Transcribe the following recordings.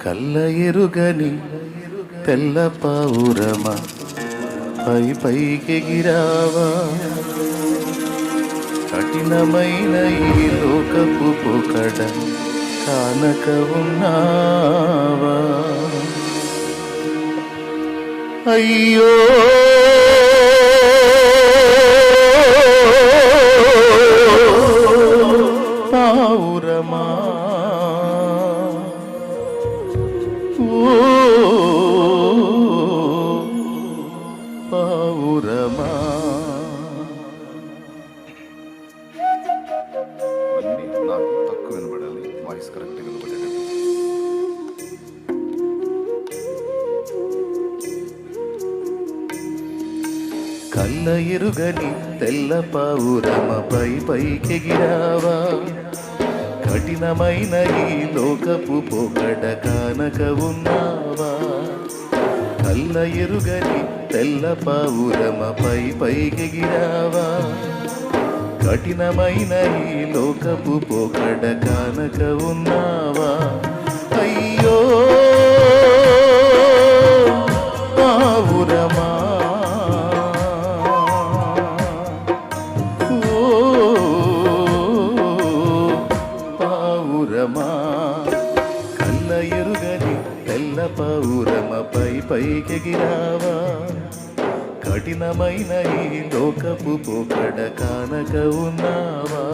కళ్ళ ఎరుగని తెల్ల పావురమ పై పైకెగిరావా, కఠినమైన ఈ లోకపు పొకడ కానక ఉన్నావా. అయ్యో పావురమా, పావురమా. నాకు తక్కువ వినపడాలి, వాయిస్ కరెక్ట్ వినపడేటట్టు. కళ్ళ ఎరుగని తెల్ల పావురమ పై పైకెగిరావా, కఠినమైన ఈ లోకపు పొగడ కానక ఉన్నావా. కళ్ళ ఎరుగని తెల్ల పావురమ పై పైకెగిరావా, కఠినమైన ఈ లోకపు పొగడ కానక ఉన్నావా. అయ్యో పావురమా, కళ్ళ ఎరుగని తెల్ల పావురమ పై పైకెగిరావా, కఠినమైన ఈ లోకపు పొగడ కానక ఉన్నావా.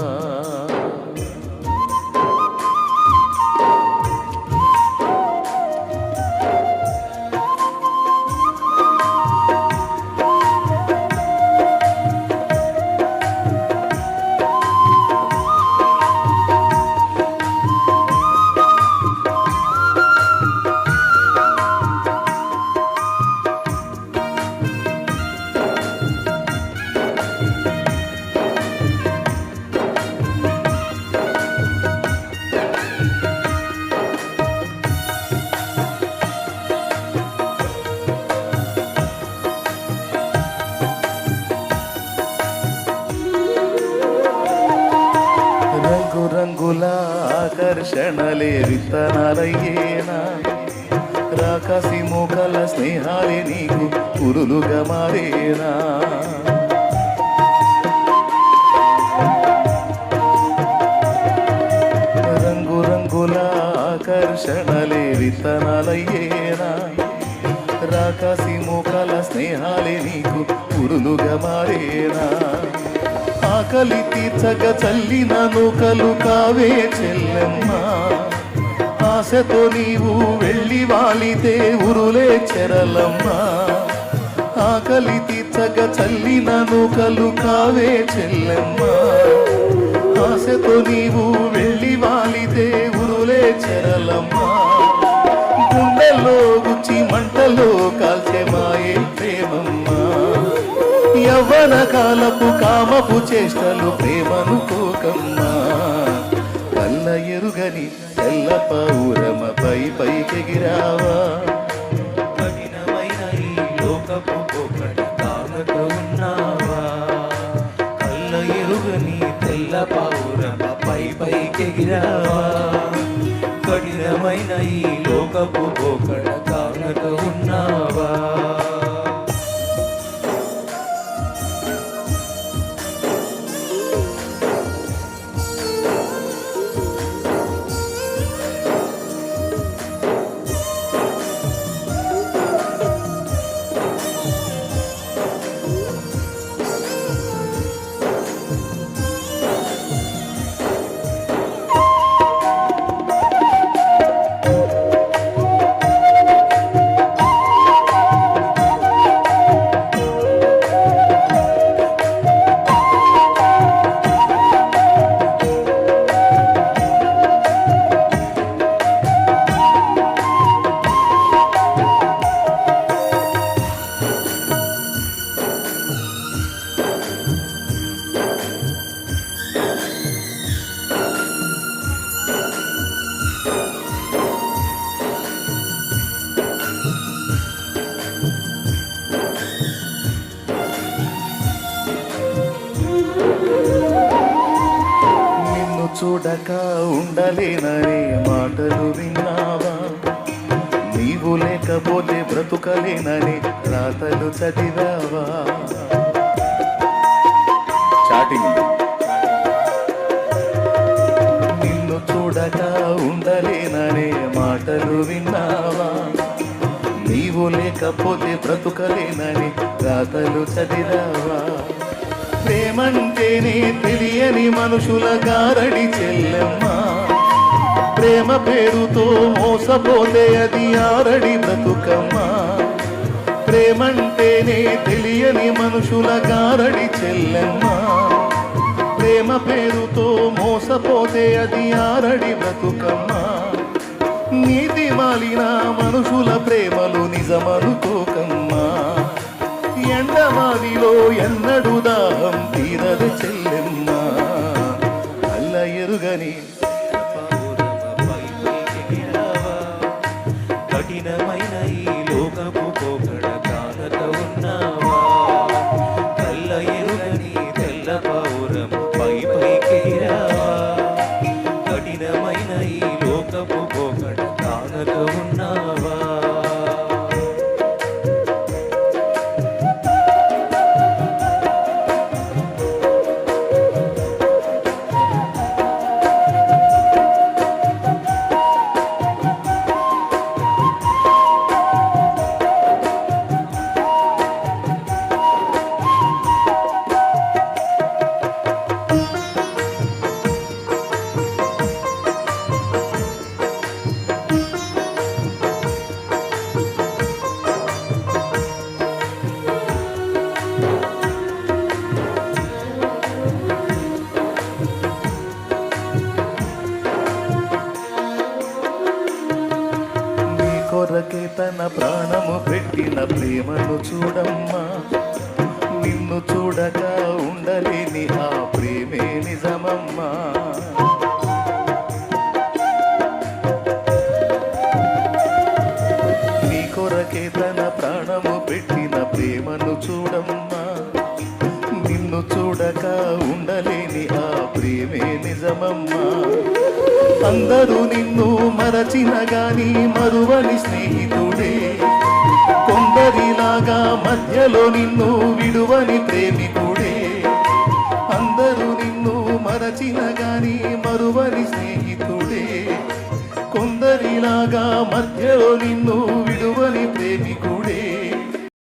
రంగుల ఆకర్షణలే విత్తనాలయ్యేనా, రాకాసి మోకల స్నేహాలే నీకు పురులుగా మారేనా. రంగుల ఆకర్షణలే విత్తనాలయ్యేనా, రాకాసి మోకల స్నేహాలే నీకు పురులుగా మారేనా. ఆకలి తీర్చక చల్లిన నూకలు కావే చెల్లెమ్మ, ఆశతో నీవు వెళ్ళి వాలితే ఉరులే చెరలమ్మ. ఆకలి తీర్చక చల్లిన నూకలు కావే చెల్లెమ్మ, ఆశతో నీవు వెళ్ళి వాలితే ఉరులే చెరలమ్మ. గుండెల్లో గుచ్చి మంటలో కాల్చే మాయే ప్రేమమ్మ, యవ్వన కాలపు కామపు చేష్టలు ప్రేమనుకోకమ్మా. కళ్ళ ఎరుగని తెల్ల పావురమ పై పైకెగిరావా, కఠినమైన ఈ లోకపు పొగడ కానక ఉన్నావా. కళ్ళ ఎరుగని తెల్ల పావురమ పై పైకెగిరావా, కఠినమైన ఈ లోకపు పొగడ కానక ఉన్నావా. చూడక ఉండలేననే మాటలు విన్నావా, లేకపోతే బ్రతుకలేనని రాతలు చదివావా? చాటింగ్. నిన్ను చూడక ఉండలేననే మాటలు విన్నావా? నీవు లేకపోతే బ్రతుకలేనని రాతలు చదివావా? ప్రేమంటేనే తెలియని మనుషుల గారడి చెల్లెమ్మ, ప్రేమ పేరుతో మోసపోతే అది ఆరడి బ్రతుకమ్మ. ప్రేమంటేనే తెలియని మనుషుల గారడి చెల్లెమ్మ, ప్రేమ పేరుతో మోసపోతే అది ఆరడి బ్రతుకమ్మ. నీతి మాలిన మనుషుల ప్రేమలు నిజమనుకోకమ్మా. ఎండమావిలో ఎన్నడు దాహం తీరదు చెల్లెమ్మ. అల్ల ఎరుగని కఠినమైన ఈ లోకపు పోకడ కానక ఉన్నావా? కళ్ళ ఎరుగని తెల్ల పౌరం పై పైకి రావా? కఠినమైన ఈ లోకపు పోకడ కానక ఉన్నావా? కొరకే తన ప్రాణము పెట్టిన ప్రేమను చూడమ్మా. నిన్ను చూడక ఉండలేని ఆ ప్రేమే నిజమమ్మా. నీ కొరకే తన ప్రాణము పెట్టిన ప్రేమను చూడమ్మా. నిన్ను చూడక ఉండలేని ఆ ప్రేమే నిజమమ్మా. అందరూ నిన్ను మరచిన గాని మరువని స్నేహితుడే, కొందరిలాగా మధ్యలో నిన్ను విడువని ప్రేమికుడే. అందరూ నిన్ను మరచిన గాని మరువని స్నేహితుడే, కొందరిలాగా మధ్యలో నిన్ను